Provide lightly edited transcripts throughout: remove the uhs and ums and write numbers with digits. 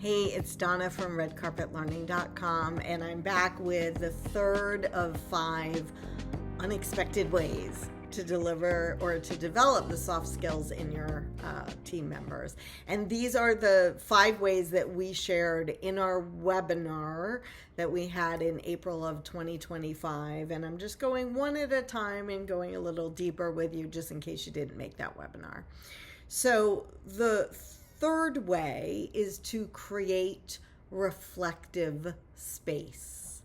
Hey, it's Donna from redcarpetlearning.com, and I'm back with the third of 5 unexpected ways to deliver or to develop the soft skills in your team members. And these are the 5 ways that we shared in our webinar that we had in April of 2025. And I'm just going one at a time and going a little deeper with you just in case you didn't make that webinar. So the third way is to create reflective space.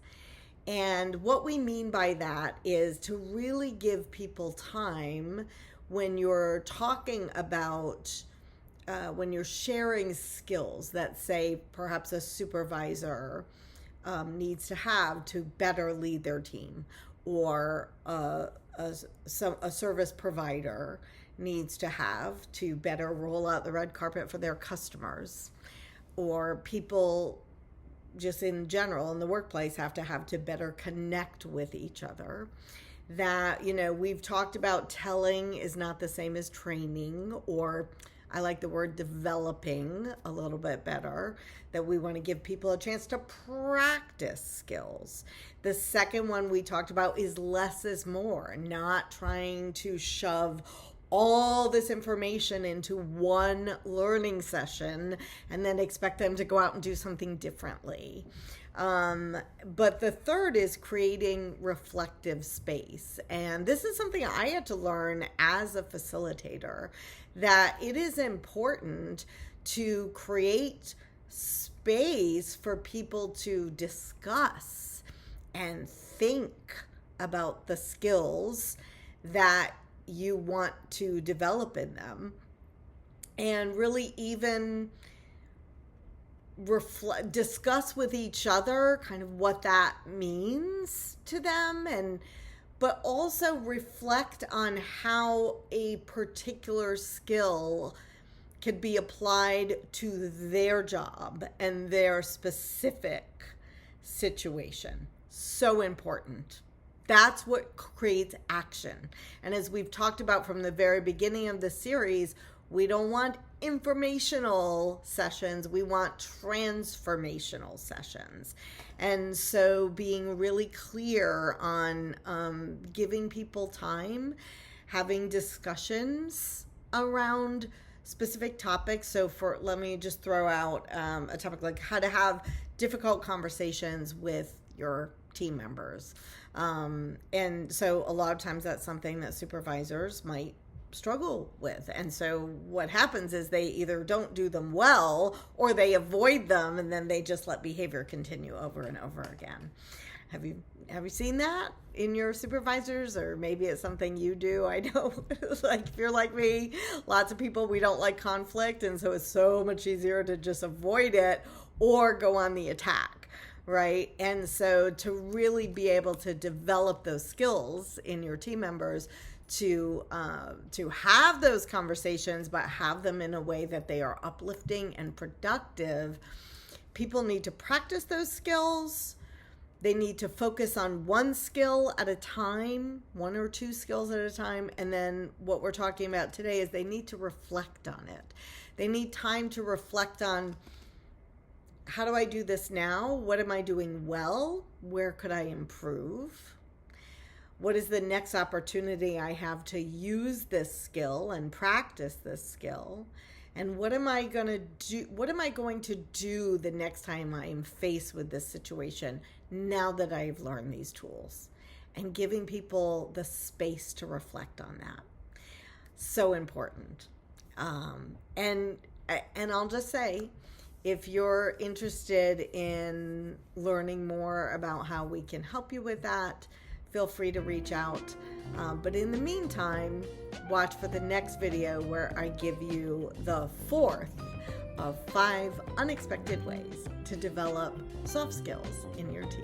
And what we mean by that is to really give people time when you're talking about, when you're sharing skills that, say, perhaps a supervisor needs to have to better lead their team, or a service provider needs to have to better roll out the red carpet for their customers, or people just in general in the workplace have to better connect with each other. That, we've talked about telling is not the same as training, or I like the word developing a little bit better, that we want to give people a chance to practice skills. The second one we talked about is less is more, not trying to shove all this information into one learning session and then expect them to go out and do something differently. But the third is creating reflective space. And this is something I had to learn as a facilitator, that it is important to create space for people to discuss and think about the skills that you want to develop in them, and really even discuss with each other kind of what that means to them, but also reflect on how a particular skill could be applied to their job and their specific situation. So important. That's what creates action. And as we've talked about from the very beginning of the series, we don't want informational sessions, we want transformational sessions. And so being really clear on giving people time, having discussions around specific topics. So let me just throw out a topic like how to have difficult conversations with your team members. And so a lot of times that's something that supervisors might struggle with. And so what happens is they either don't do them well or they avoid them, and then they just let behavior continue over and over again. Have you seen that in your supervisors? Or maybe it's something you do. I know, like, if you're like me, lots of people, we don't like conflict. And so it's so much easier to just avoid it or go on the attack. Right. And so to really be able to develop those skills in your team members to have those conversations, but have them in a way that they are uplifting and productive, people need to practice those skills. They need to focus on one skill at a time, 1 or 2 skills at a time. And then what we're talking about today is they need to reflect on it. They need time to reflect on, how do I do this now? What am I doing well? Where could I improve? What is the next opportunity I have to use this skill and practice this skill? And what am I going to do? What am I going to do the next time I am faced with this situation now that I've learned these tools? And giving people the space to reflect on that. So important. And I'll just say, if you're interested in learning more about how we can help you with that, feel free to reach out. But in the meantime, watch for the next video where I give you the 4th of 5 unexpected ways to develop soft skills in your team.